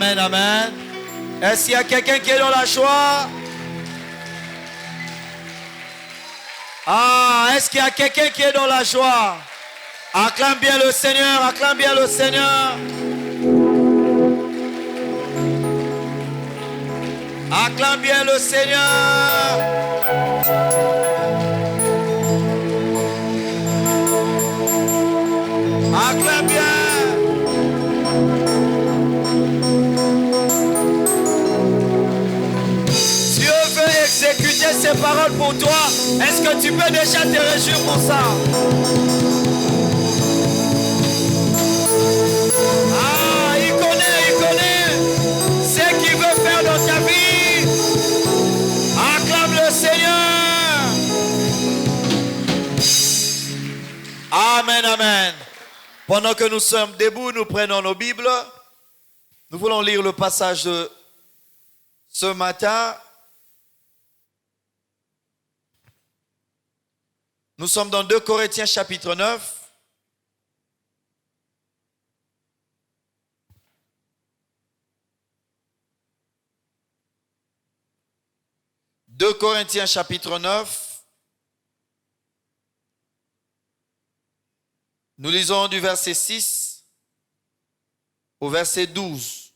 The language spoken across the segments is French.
Amen, amen. Est-ce qu'il y a quelqu'un qui est dans la joie? Ah, est-ce qu'il y a quelqu'un qui est dans la joie? Acclame bien le Seigneur, acclame bien le Seigneur. Acclame bien le Seigneur. Acclame bien. Dieu veut exécuter ses paroles pour toi. Est-ce que tu peux déjà te réjouir pour ça? Ah, il connaît ce qu'il veut faire dans ta vie. Acclame le Seigneur. Amen, amen. Pendant que nous sommes debout, nous prenons nos Bibles. Nous voulons lire le passage de ce matin. Nous sommes dans 2 Corinthiens chapitre 9. « 2 Corinthiens chapitre 9. Nous lisons du verset 6 au verset 12. «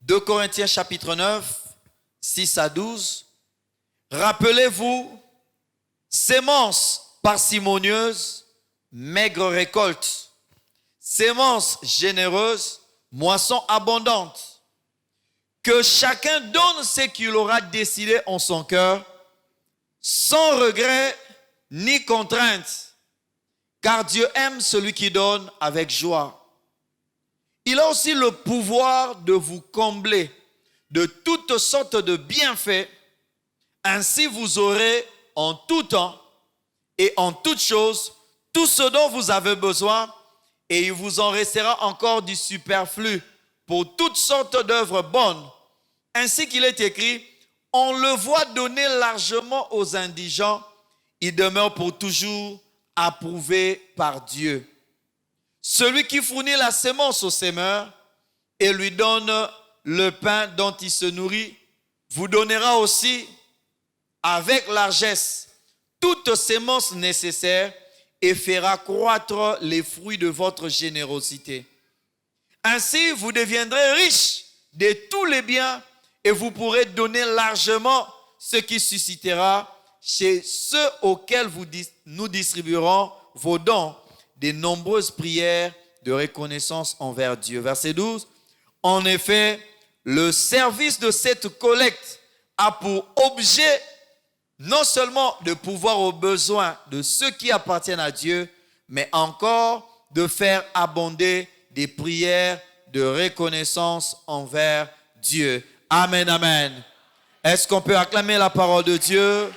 2 Corinthiens chapitre 9, 6 à 12. Rappelez-vous, sémence parcimonieuse, maigre récolte. Sémence généreuse, moisson abondante. Que chacun donne ce qu'il aura décidé en son cœur, sans regret ni contrainte, car Dieu aime celui qui donne avec joie. Il a aussi le pouvoir de vous combler de toutes sortes de bienfaits. Ainsi vous aurez en tout temps et en toutes choses tout ce dont vous avez besoin, et il vous en restera encore du superflu pour toutes sortes d'œuvres bonnes. Ainsi qu'il est écrit, on le voit donner largement aux indigents, il demeure pour toujours approuvé par Dieu. Celui qui fournit la sémence au semeur et lui donne le pain dont il se nourrit, vous donnera aussi avec largesse toute sémence nécessaire et fera croître les fruits de votre générosité. Ainsi, vous deviendrez riches de tous les biens et vous pourrez donner largement, ce qui suscitera chez ceux auxquels nous distribuerons vos dons de nombreuses prières de reconnaissance envers Dieu. Verset 12. En effet, le service de cette collecte a pour objet non seulement de pouvoir aux besoins de ceux qui appartiennent à Dieu, mais encore de faire abonder des prières de reconnaissance envers Dieu. Amen, amen. Est-ce qu'on peut acclamer la parole de Dieu?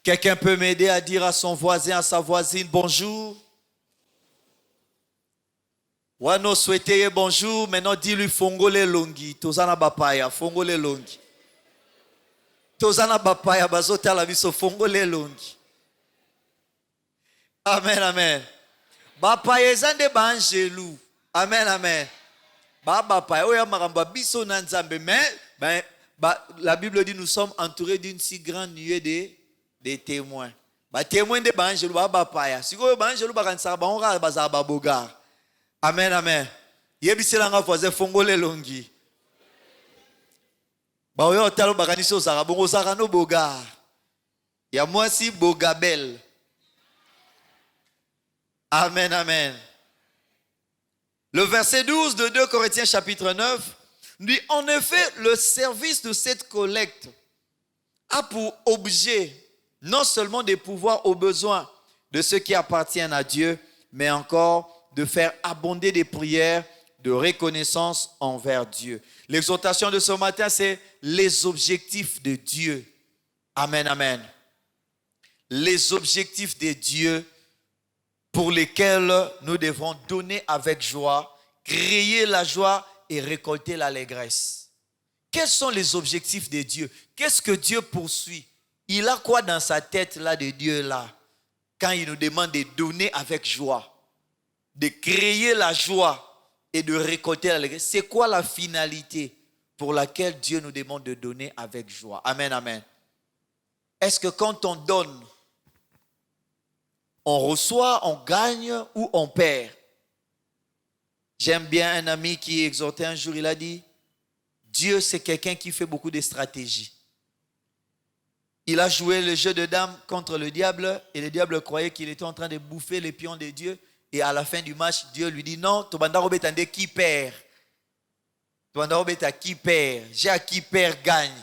Quelqu'un peut m'aider à dire à son voisin, à sa voisine, bonjour? Wano souhaitez bonjour, maintenant dis-lui fongole longi. Tozana bapaya, fongole longi. Tozana bapaya, bazota la biso fongole longi. Amen, amen. Bapaya zande bangelou. Amen, amen. Bapaya, oya maramba biso nanzambe. Mais, la Bible dit nous sommes entourés d'une si grande nuée de témoins. Témoins de bangelou, bapaya. Si vous bangelou, bakansara, baonga, bazaba bogar. Amen, amen. Yebiselanga voisin fongole longi. Baoyo talo bakaniso zara bongo zara no bogar. Ya mwasi bogabel. Amen, amen. Le verset 12 de 2 Corinthiens chapitre 9 dit, en effet, le service de cette collecte a pour objet non seulement de pouvoir aux besoins de ceux qui appartiennent à Dieu, mais encore de faire abonder des prières de reconnaissance envers Dieu. L'exhortation de ce matin, c'est les objectifs de Dieu. Amen, amen. Les objectifs de Dieu pour lesquels nous devons donner avec joie, créer la joie et récolter l'allégresse. Quels sont les objectifs de Dieu? Qu'est-ce que Dieu poursuit? Il a quoi dans sa tête là de Dieu là? quand il nous demande de donner avec joie, de créer la joie et de récolter l'allégresse. C'est quoi la finalité pour laquelle Dieu nous demande de donner avec joie? Amen, amen. Est-ce que quand on donne, on reçoit, on gagne ou on perd? J'aime bien un ami qui exhortait un jour, il a dit, Dieu c'est quelqu'un qui fait beaucoup de stratégies. Il a joué le jeu de dames contre le diable et le diable croyait qu'il était en train de bouffer les pions de Dieu. Et à la fin du match, Dieu lui dit non, qui perd. Qui perd. J'ai à qui perd gagne.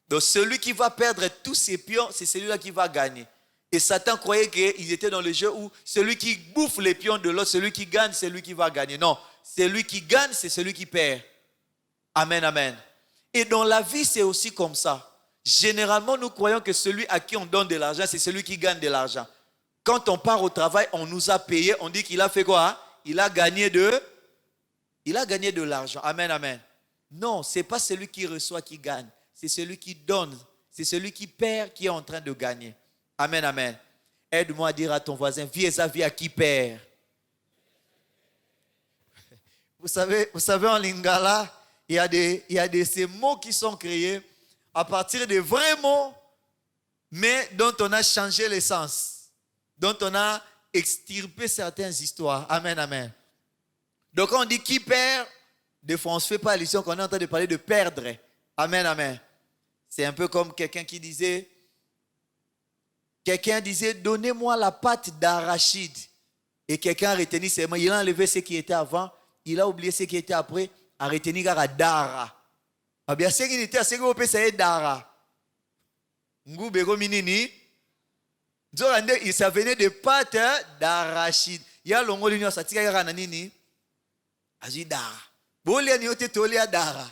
Donc celui qui va perdre tous ses pions, c'est celui-là qui va gagner. Et Satan croyait qu'ils étaient dans le jeu où celui qui bouffe les pions de l'autre, celui qui gagne, c'est lui qui va gagner. Non, celui qui gagne, c'est celui qui perd. Amen, amen. Et dans la vie, c'est aussi comme ça. Généralement, nous croyons que celui à qui on donne de l'argent, c'est celui qui gagne de l'argent. Quand on part au travail, on nous a payé, on dit qu'il a fait quoi? Il a gagné de l'argent. Amen, amen. Non, ce n'est pas celui qui reçoit qui gagne. C'est celui qui donne. C'est celui qui perd qui est en train de gagner. Amen, amen. Aide-moi à dire à ton voisin, vis à vie à qui perd. Vous savez en lingala, il y a ces mots qui sont créés à partir de vrais mots, mais dont on a changé le sens, dont on a extirpé certaines histoires. Amen, amen. Donc quand on dit qui perd, des fois on ne se fait pas allusion qu'on est en train de parler de perdre. Amen, amen. C'est un peu comme quelqu'un disait, donnez-moi la pâte d'arachide. Et quelqu'un a retenu ses mains, il a enlevé ce qui était avant, il a oublié ce qui était après, a retenu gara dara. Ah bien, ce qui était à ce que vous pouvez savoir dara. Ngoubego minini. Ça venait de pâte d'arachide. Il y a l'ongo l'union, ça tire gara nanini. Aji dara. Bolia ni ote tolia dara.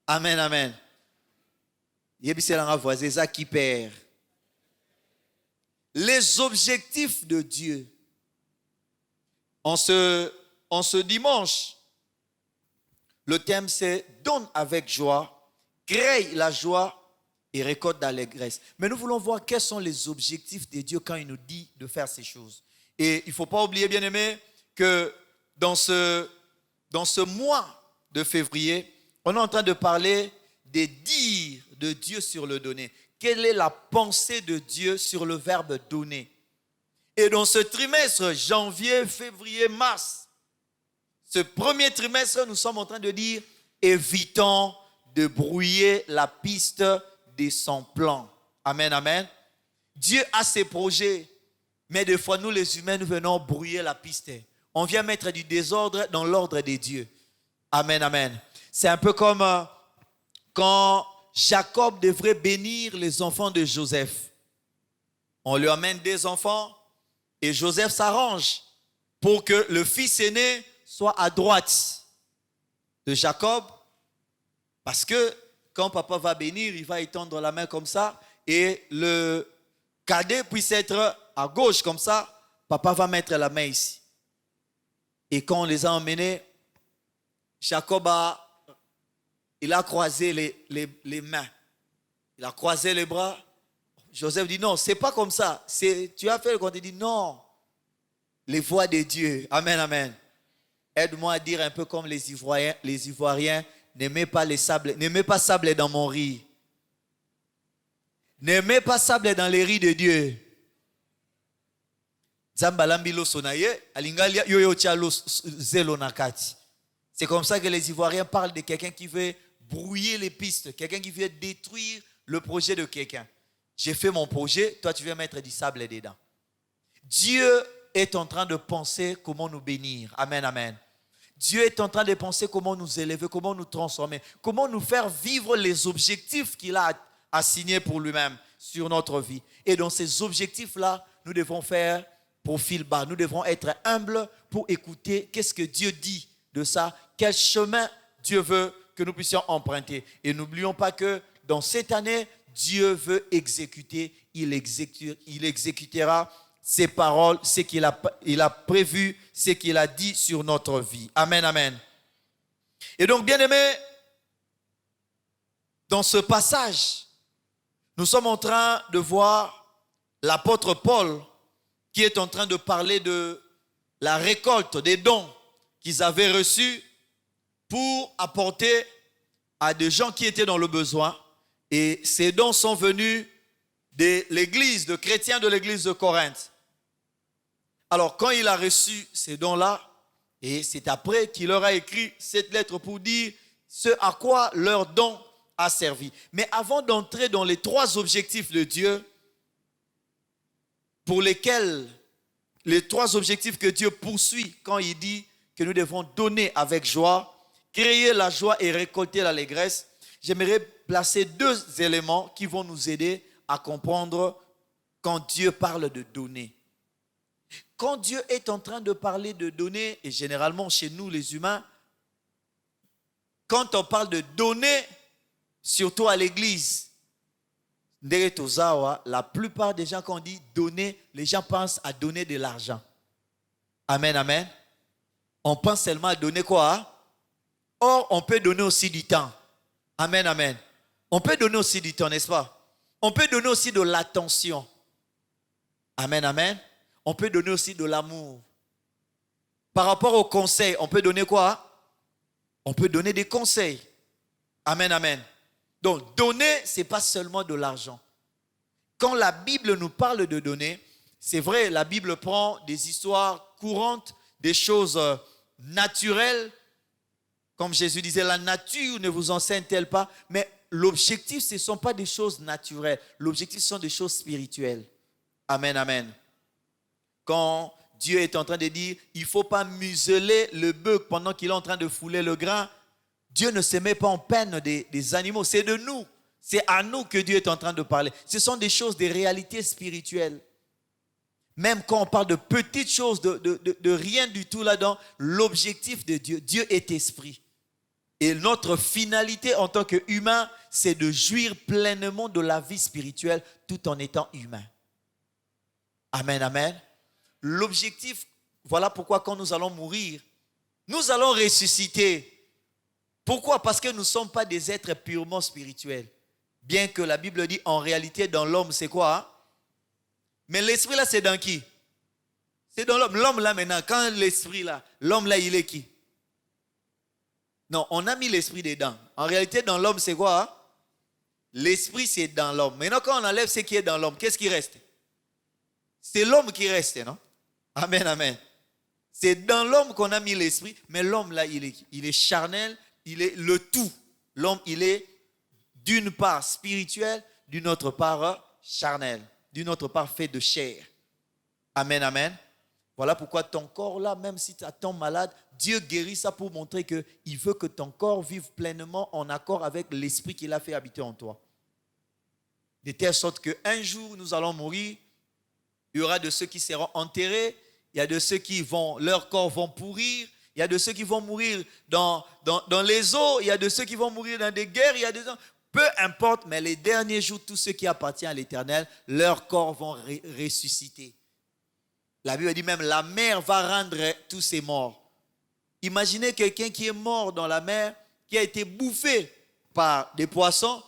Amen, amen. Yebisselanga voisin, ça qui perd. Les objectifs de Dieu. En ce dimanche, le thème c'est donne avec joie, crée la joie et récolte l'allégresse. Mais nous voulons voir quels sont les objectifs de Dieu quand il nous dit de faire ces choses. Et il ne faut pas oublier, bien aimé, que dans ce mois de février, on est en train de parler des dires de Dieu sur le donner. Quelle est la pensée de Dieu sur le verbe donner? Et dans ce trimestre, janvier, février, mars, ce premier trimestre, nous sommes en train de dire évitons de brouiller la piste de son plan. Amen, amen. Dieu a ses projets, mais des fois, nous les humains, nous venons brouiller la piste. On vient mettre du désordre dans l'ordre de Dieu. Amen, amen. C'est un peu comme quand Jacob devrait bénir les enfants de Joseph. On lui amène des enfants et Joseph s'arrange pour que le fils aîné soit à droite de Jacob, parce que quand papa va bénir, il va étendre la main comme ça et le cadet puisse être à gauche comme ça, papa va mettre la main ici. Et quand on les a emmenés, Jacob il a croisé les mains, il a croisé les bras. Joseph dit non, c'est pas comme ça. Tu as fait le compte, il dit non. Les voies de Dieu. Amen, amen. Aide-moi à dire un peu comme les Ivoiriens, ne mets pas sable dans mon riz. Ne mets pas sable dans les riz de Dieu. C'est comme ça que les Ivoiriens parlent de quelqu'un qui veut brouiller les pistes, quelqu'un qui veut détruire le projet de quelqu'un. J'ai fait mon projet, toi tu veux mettre du sable dedans. Dieu est en train de penser comment nous bénir. Amen, amen. Dieu est en train de penser comment nous élever, comment nous transformer, comment nous faire vivre les objectifs qu'il a assignés pour lui-même sur notre vie. Et dans ces objectifs-là, nous devons faire profil bas. Nous devrons être humbles pour écouter qu'est-ce que Dieu dit de ça, quel chemin Dieu veut que nous puissions emprunter. Et n'oublions pas que dans cette année, Dieu veut exécuter, il exécutera ses paroles, ce qu'il a prévu, ce qu'il a dit sur notre vie. Amen, amen. Et donc, bien-aimés, dans ce passage, nous sommes en train de voir l'apôtre Paul qui est en train de parler de la récolte des dons qu'ils avaient reçus pour apporter à des gens qui étaient dans le besoin. Et ces dons sont venus de l'église, de chrétiens de l'église de Corinthe. Alors, quand il a reçu ces dons-là, et c'est après qu'il leur a écrit cette lettre pour dire ce à quoi leur don a servi. Mais avant d'entrer dans les 3 objectifs de Dieu, pour lesquels, les 3 objectifs que Dieu poursuit quand il dit que nous devons donner avec joie, créer la joie et récolter l'allégresse, j'aimerais placer 2 éléments qui vont nous aider à comprendre quand Dieu parle de donner. Quand Dieu est en train de parler de donner, et généralement chez nous les humains, quand on parle de donner, surtout à l'église, la plupart des gens quand on dit donner, les gens pensent à donner de l'argent. Amen, amen. On pense seulement à donner quoi? Or, on peut donner aussi du temps. Amen, amen. On peut donner aussi du temps, n'est-ce pas? On peut donner aussi de l'attention. Amen, amen. On peut donner aussi de l'amour. Par rapport aux conseils, on peut donner quoi? On peut donner des conseils. Amen, amen. Donc, donner, ce n'est pas seulement de l'argent. Quand la Bible nous parle de donner, c'est vrai, la Bible prend des histoires courantes, des choses naturelles. Comme Jésus disait, la nature ne vous enseigne-t-elle pas? Mais l'objectif, ce ne sont pas des choses naturelles. L'objectif, ce sont des choses spirituelles. Amen, amen. Quand Dieu est en train de dire, il ne faut pas museler le bœuf pendant qu'il est en train de fouler le grain, Dieu ne se met pas en peine des animaux. C'est de nous. C'est à nous que Dieu est en train de parler. Ce sont des choses, des réalités spirituelles. Même quand on parle de petites choses, de rien du tout là-dedans, l'objectif de Dieu, Dieu est esprit. Et notre finalité en tant qu'humain, c'est de jouir pleinement de la vie spirituelle tout en étant humain. Amen, amen. L'objectif, voilà pourquoi quand nous allons mourir, nous allons ressusciter. Pourquoi? Parce que nous ne sommes pas des êtres purement spirituels. Bien que la Bible dit en réalité dans l'homme, c'est quoi? Hein? Mais l'esprit là, c'est dans qui? C'est dans l'homme. L'homme là maintenant, quand l'esprit là, l'homme là, il est qui? Non, on a mis l'esprit dedans. En réalité, dans l'homme, c'est quoi? Hein? L'esprit, c'est dans l'homme. Maintenant, quand on enlève ce qui est dans l'homme, qu'est-ce qui reste? C'est l'homme qui reste, non? Amen, amen. C'est dans l'homme qu'on a mis l'esprit, mais l'homme là, il est charnel, il est le tout. L'homme, il est d'une part spirituel, d'une autre part charnel, d'une autre part fait de chair. Amen, amen. Voilà pourquoi ton corps là, même si tu tombes malade, Dieu guérit ça pour montrer qu'il veut que ton corps vive pleinement en accord avec l'esprit qu'il a fait habiter en toi. De telle sorte qu'un jour, nous allons mourir, il y aura de ceux qui seront enterrés, il y a de ceux qui leurs corps vont pourrir, il y a de ceux qui vont mourir dans les eaux, il y a de ceux qui vont mourir dans des guerres, il y a des gens... Peu importe, mais les derniers jours, tous ceux qui appartiennent à l'Éternel, leurs corps vont ressusciter. La Bible dit même, la mer va rendre tous ces morts. Imaginez quelqu'un qui est mort dans la mer, qui a été bouffé par des poissons,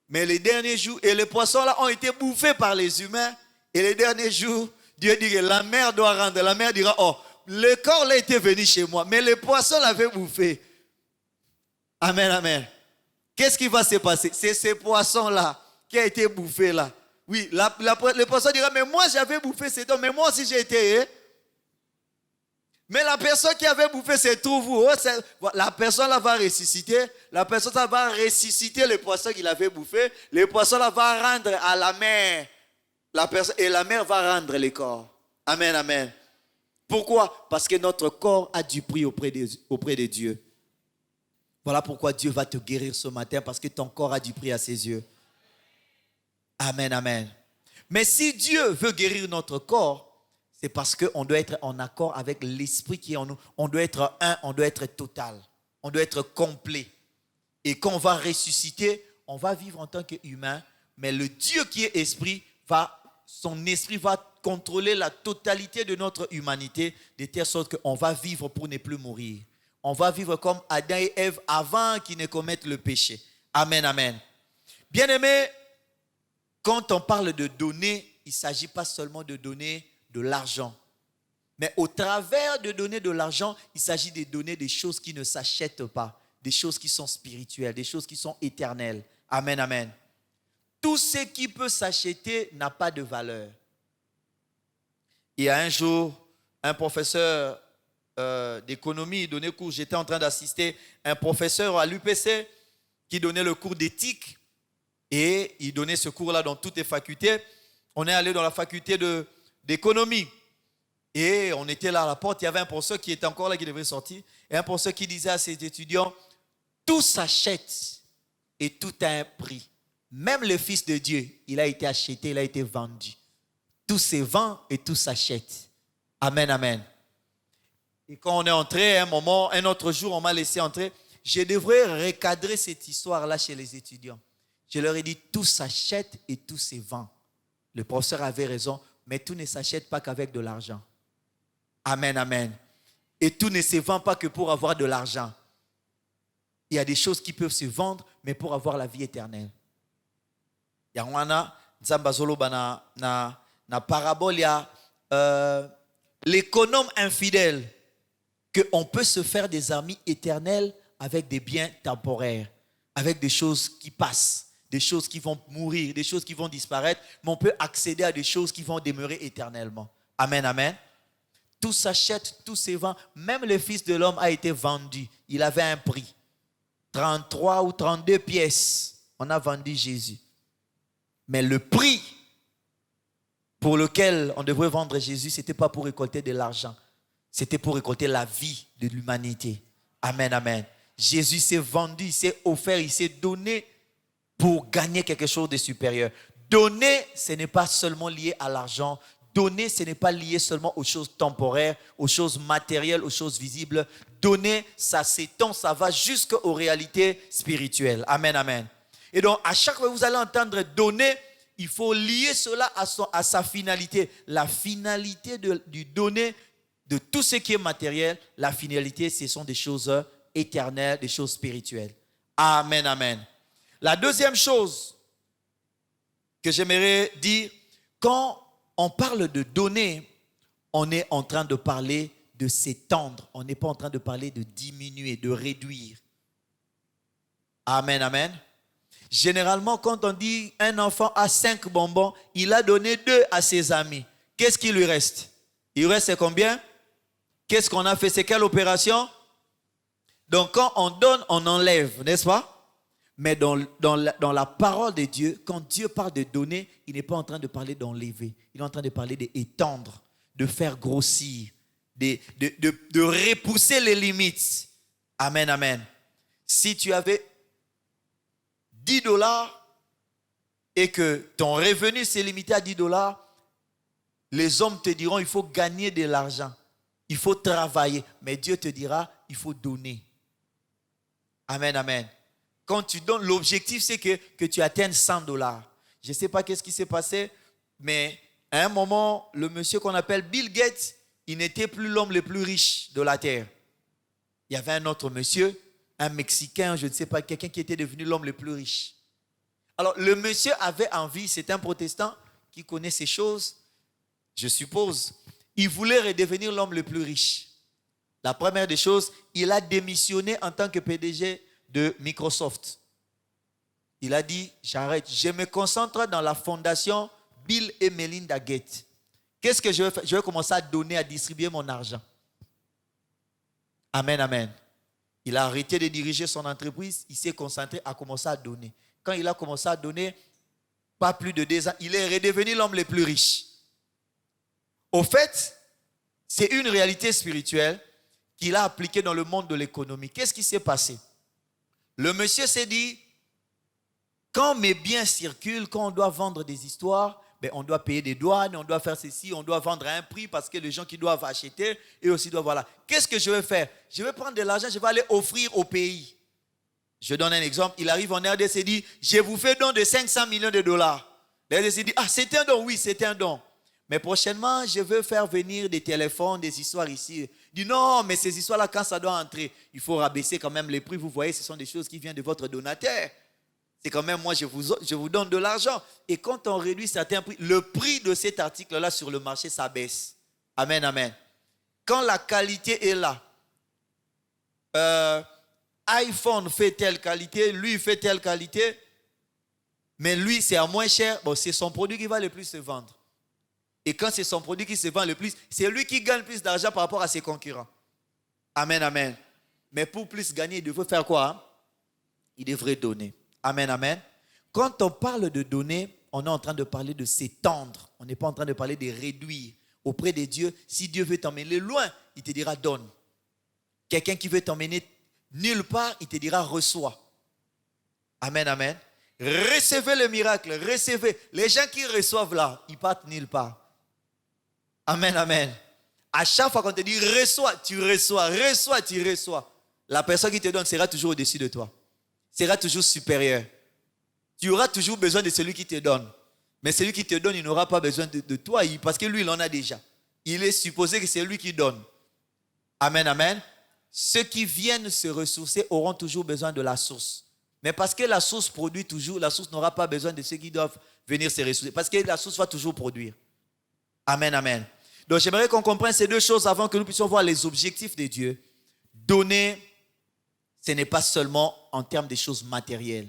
mais les derniers jours, et les poissons là ont été bouffés par les humains, et les derniers jours, Dieu dit que la mer doit rendre. La mer dira, oh, le corps là était venu chez moi, mais les poissons l'avaient bouffé. Amen, amen. Qu'est-ce qui va se passer? C'est ces poissons-là qui ont été bouffés là. Oui, le poisson dira, mais moi j'avais bouffé ces dons, mais moi aussi j'ai été. Mais la personne qui avait bouffé ses trous, la personne là va ressusciter. La personne là va ressusciter les poissons qu'il avait bouffés. Les poissons là va rendre à la mer. Et la mer va rendre les corps. Amen, amen. Pourquoi? Parce que notre corps a du prix auprès de Dieu. Voilà pourquoi Dieu va te guérir ce matin, parce que ton corps a du prix à ses yeux. Amen, amen. Mais si Dieu veut guérir notre corps, c'est parce qu'on doit être en accord avec l'esprit qui est en nous. On doit être un, on doit être total, on doit être complet. Et quand on va ressusciter, on va vivre en tant qu'humain, mais le Dieu qui est esprit, son esprit va contrôler la totalité de notre humanité, de telle sorte qu'on va vivre pour ne plus mourir. On va vivre comme Adam et Ève avant qu'ils ne commettent le péché. Amen, amen. Bien-aimés, quand on parle de donner, il ne s'agit pas seulement de donner de l'argent. Mais au travers de donner de l'argent, il s'agit de donner des choses qui ne s'achètent pas, des choses qui sont spirituelles, des choses qui sont éternelles. Amen, amen. Tout ce qui peut s'acheter n'a pas de valeur. Il y a un jour, un professeur d'économie donnait cours. J'étais en train d'assister à un professeur à l'UPC qui donnait le cours d'éthique et il donnait ce cours-là dans toutes les facultés. On est allé dans la faculté d'économie et on était là à la porte. Il y avait un professeur qui était encore là, qui devait sortir, et un professeur qui disait à ses étudiants, tout s'achète et tout a un prix. Même le Fils de Dieu, il a été acheté, il a été vendu. Tout se vend et tout s'achète. Amen, amen. Et quand on est entré, un autre jour, on m'a laissé entrer. Je devrais recadrer cette histoire-là chez les étudiants. Je leur ai dit, tout s'achète et tout se vend. Le professeur avait raison, mais tout ne s'achète pas qu'avec de l'argent. Amen, amen. Et tout ne se vend pas que pour avoir de l'argent. Il y a des choses qui peuvent se vendre, mais pour avoir la vie éternelle. Il y a na parabole, il y a l'économe infidèle, qu'on peut se faire des amis éternels avec des biens temporaires, avec des choses qui passent, des choses qui vont mourir, des choses qui vont disparaître, mais on peut accéder à des choses qui vont demeurer éternellement. Amen, amen. Tout s'achète, tout se vend. Même le Fils de l'homme a été vendu. Il avait un prix. 33 ou 32 pièces. On a vendu Jésus. Mais le prix pour lequel on devrait vendre Jésus, ce n'était pas pour récolter de l'argent. C'était pour récolter la vie de l'humanité. Amen, amen. Jésus s'est vendu, il s'est offert, il s'est donné pour gagner quelque chose de supérieur. Donner, ce n'est pas seulement lié à l'argent. Donner, ce n'est pas lié seulement aux choses temporaires, aux choses matérielles, aux choses visibles. Donner, ça s'étend, ça va jusqu'aux réalités spirituelles. Amen, amen. Et donc, à chaque fois que vous allez entendre donner, il faut lier cela à sa finalité. La finalité du donner, de tout ce qui est matériel, la finalité, ce sont des choses éternelles, des choses spirituelles. Amen, amen. La deuxième chose que j'aimerais dire, quand on parle de donner, on est en train de parler de s'étendre. On n'est pas en train de parler de diminuer, de réduire. Amen, amen. Généralement, quand on dit un enfant a 5 bonbons, il a donné 2 à ses amis. Qu'est-ce qui lui reste? Il lui reste combien? Qu'est-ce qu'on a fait? C'est quelle opération? Donc, quand on donne, on enlève, n'est-ce pas? Mais dans la parole de Dieu, quand Dieu parle de donner, il n'est pas en train de parler d'enlever. Il est en train de parler d'étendre, de faire grossir, de repousser les limites. Amen, amen. Si tu avais $10 et que ton revenu s'est limité à $10, les hommes te diront il faut gagner de l'argent. Il faut travailler, mais Dieu te dira, il faut donner. Amen, amen. Quand tu donnes, l'objectif c'est que tu atteignes $100. Je ne sais pas qu'est-ce qui s'est passé, mais à un moment, le monsieur qu'on appelle Bill Gates, il n'était plus l'homme le plus riche de la terre. Il y avait un autre monsieur, un Mexicain, je ne sais pas, quelqu'un qui était devenu l'homme le plus riche. Alors, le monsieur avait envie, c'est un protestant qui connaît ces choses, je suppose. Il voulait redevenir l'homme le plus riche. La première des choses, il a démissionné en tant que PDG de Microsoft. Il a dit, j'arrête, je me concentre dans la fondation Bill et Melinda Gates. Qu'est-ce que je vais faire? Je vais commencer à donner, à distribuer mon argent. Amen, amen. Il a arrêté de diriger son entreprise, il s'est concentré à commencer à donner. Quand il a commencé à donner, pas plus de 2 ans, il est redevenu l'homme le plus riche. Au fait, c'est une réalité spirituelle qu'il a appliquée dans le monde de l'économie. Qu'est-ce qui s'est passé? Le monsieur s'est dit, quand mes biens circulent, quand on doit vendre des histoires, on doit payer des douanes, on doit faire ceci, on doit vendre à un prix parce que les gens qui doivent acheter, eux aussi doivent, voilà. Qu'est-ce que je vais faire? Je vais prendre de l'argent, je vais aller offrir au pays. Je donne un exemple. Il arrive en RDC et dit, je vous fais don de $500 millions. La RDC dit, c'est un don, oui, c'est un don. Mais prochainement, je veux faire venir des téléphones, des histoires ici. Il dit, non, mais ces histoires-là, quand ça doit entrer, il faut rabaisser quand même les prix. Vous voyez, ce sont des choses qui viennent de votre donateur. c'est quand même moi, je vous donne de l'argent. Et quand on réduit certains prix, le prix de cet article-là sur le marché, ça baisse. Amen, amen. Quand la qualité est là, iPhone fait telle qualité, lui fait telle qualité, mais lui c'est à moins cher, bon, c'est son produit qui va le plus se vendre. Et quand c'est son produit qui se vend le plus, c'est lui qui gagne plus d'argent par rapport à ses concurrents. Amen, amen. Mais pour plus gagner, il devrait faire quoi? Hein? Il devrait donner. Amen, amen. Quand on parle de donner, on est en train de parler de s'étendre. On n'est pas en train de parler de réduire. Auprès de Dieu, si Dieu veut t'emmener loin, il te dira donne. Quelqu'un qui veut t'emmener nulle part, il te dira reçois. Amen, amen. Recevez le miracle, recevez. Les gens qui reçoivent là, ils partent nulle part. Amen, amen. À chaque fois qu'on te dit reçois, tu reçois, reçois, tu reçois. La personne qui te donne sera toujours au-dessus de toi. Sera toujours supérieur. Tu auras toujours besoin de celui qui te donne. Mais celui qui te donne, il n'aura pas besoin de toi parce que lui, il en a déjà. Il est supposé que c'est lui qui donne. Amen, amen. Ceux qui viennent se ressourcer auront toujours besoin de la source. Mais parce que la source produit toujours, la source n'aura pas besoin de ceux qui doivent venir se ressourcer. Parce que la source va toujours produire. Amen, amen. Donc j'aimerais qu'on comprenne ces deux choses avant que nous puissions voir les objectifs de Dieu. Donner, ce n'est pas seulement en termes de choses matérielles.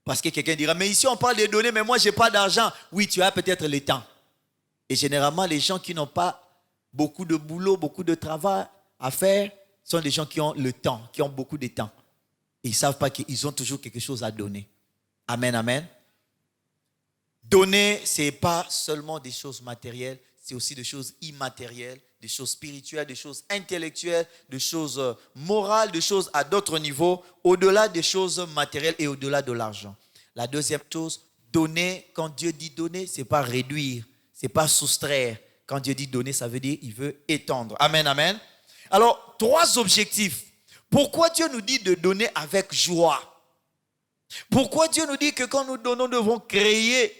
Parce que quelqu'un dira, mais ici on parle de donner, mais moi je n'ai pas d'argent. Oui, tu as peut-être le temps. Et généralement, les gens qui n'ont pas beaucoup de boulot, beaucoup de travail à faire, sont des gens qui ont le temps, qui ont beaucoup de temps. Et ils ne savent pas qu'ils ont toujours quelque chose à donner. Amen, amen. Donner, ce n'est pas seulement des choses matérielles, c'est aussi des choses immatérielles, des choses spirituelles, des choses intellectuelles, des choses morales, des choses à d'autres niveaux, au-delà des choses matérielles et au-delà de l'argent. La deuxième chose, donner, quand Dieu dit donner, ce n'est pas réduire, ce n'est pas soustraire. Quand Dieu dit donner, ça veut dire qu'il veut étendre. Amen, amen. Alors, 3 objectifs. Pourquoi Dieu nous dit de donner avec joie? Pourquoi Dieu nous dit que quand nous donnons, nous devons créer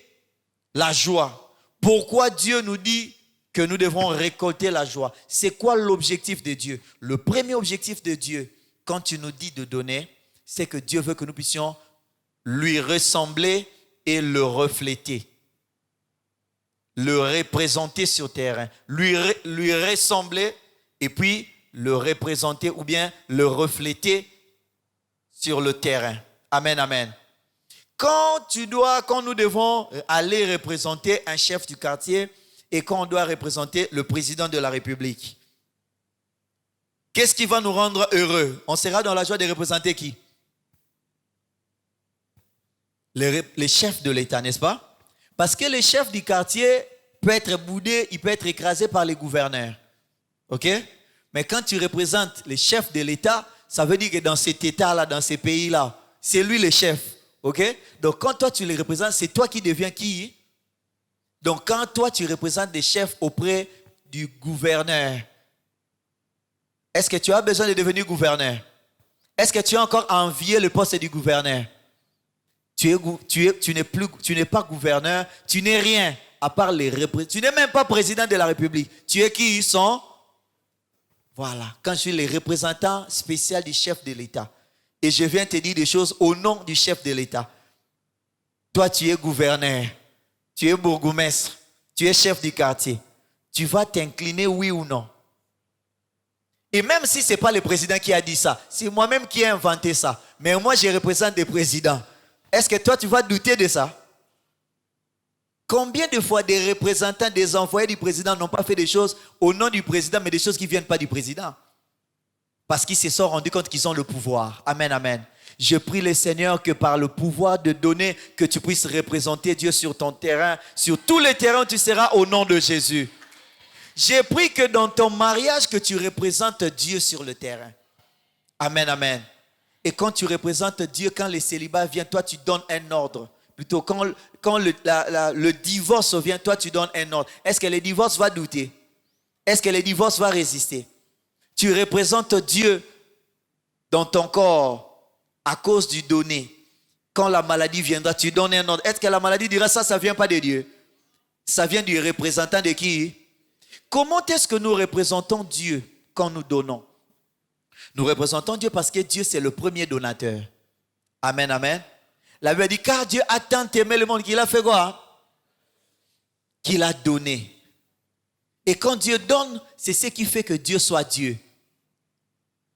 la joie? Pourquoi Dieu nous dit que nous devons récolter la joie? C'est quoi l'objectif de Dieu? Le premier objectif de Dieu, quand tu nous dis de donner, c'est que Dieu veut que nous puissions lui ressembler et le refléter. Le représenter sur terrain. Lui ressembler et puis le représenter ou bien le refléter sur le terrain. Amen, amen. Quand nous devons aller représenter un chef du quartier et quand on doit représenter le président de la République, qu'est-ce qui va nous rendre heureux? On sera dans la joie de représenter qui? Les chefs de l'État, n'est-ce pas? Parce que le chef du quartier peut être boudé, il peut être écrasé par les gouverneurs. OK? Mais quand tu représentes les chefs de l'État, ça veut dire que dans cet État-là, dans ces pays-là, c'est lui le chef. OK? Donc quand toi tu les représentes, c'est toi qui deviens qui? Donc quand toi tu représentes des chefs auprès du gouverneur, est-ce que tu as besoin de devenir gouverneur? Est-ce que tu as encore envié le poste du gouverneur? Tu n'es pas gouverneur, tu n'es rien à part les représentants. Tu n'es même pas président de la République. Tu es qui ils sont? Voilà, quand je suis le représentant spécial du chef de l'État et je viens te dire des choses au nom du chef de l'État. Toi, tu es gouverneur, tu es bourgmestre, tu es chef du quartier. Tu vas t'incliner, oui ou non? Et même si ce n'est pas le président qui a dit ça, c'est moi-même qui ai inventé ça. Mais moi, je représente des présidents. Est-ce que toi, tu vas douter de ça? Combien de fois des représentants, des envoyés du président n'ont pas fait des choses au nom du président, mais des choses qui ne viennent pas du président? Parce qu'ils se sont rendus compte qu'ils ont le pouvoir. Amen, amen. Je prie le Seigneur que par le pouvoir de donner, que tu puisses représenter Dieu sur ton terrain, sur tous les terrains où tu seras au nom de Jésus. J'ai pris que dans ton mariage, que tu représentes Dieu sur le terrain. Amen, amen. Et quand tu représentes Dieu, quand le célibat vient, toi tu donnes un ordre. Plutôt quand le divorce vient, toi tu donnes un ordre. Est-ce que le divorce va douter? Est-ce que le divorce va résister? Tu représentes Dieu dans ton corps à cause du donner. Quand la maladie viendra, tu donnes un ordre. Est-ce que la maladie dira ça ne vient pas de Dieu? Ça vient du représentant de qui? Comment est-ce que nous représentons Dieu quand nous donnons? Nous représentons Dieu parce que Dieu c'est le premier donateur. Amen, amen. La Bible dit, car Dieu a tant aimé le monde qu'il a fait quoi? Qu'il a donné. Et quand Dieu donne, c'est ce qui fait que Dieu soit Dieu.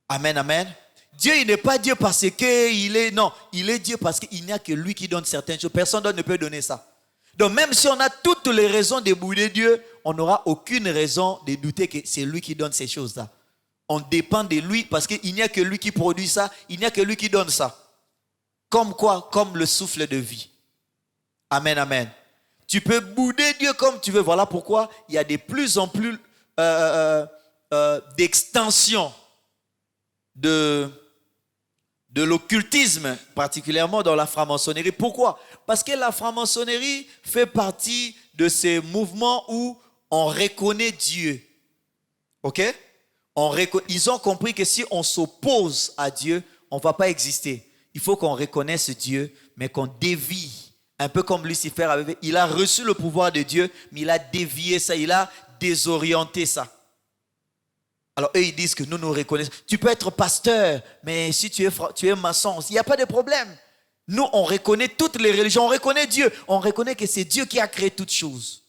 Amen, amen. Dieu, il n'est pas Dieu parce qu'il est... Non, il est Dieu parce qu'il n'y a que lui qui donne certaines choses. Personne d'autre ne peut donner ça. Donc même si on a toutes les raisons de bouder Dieu, on n'aura aucune raison de douter que c'est lui qui donne ces choses-là. On dépend de lui parce qu'il n'y a que lui qui produit ça, il n'y a que lui qui donne ça. Comme quoi? Comme le souffle de vie. Amen, amen. Tu peux bouder Dieu comme tu veux. Voilà pourquoi il y a de plus en plus d'extension de l'occultisme, particulièrement dans la franc-maçonnerie. Pourquoi? Parce que la franc-maçonnerie fait partie de ces mouvements où on reconnaît Dieu. Ok? Ils ont compris que si on s'oppose à Dieu, on ne va pas exister. Il faut qu'on reconnaisse Dieu, mais qu'on dévie. Un peu comme Lucifer avait fait. Il a reçu le pouvoir de Dieu, mais il a dévié ça, il a désorienté ça. Alors eux, ils disent que nous reconnaissons. Tu peux être pasteur, mais si tu es maçon, il n'y a pas de problème. Nous, on reconnaît toutes les religions, on reconnaît Dieu. On reconnaît que c'est Dieu qui a créé toutes choses.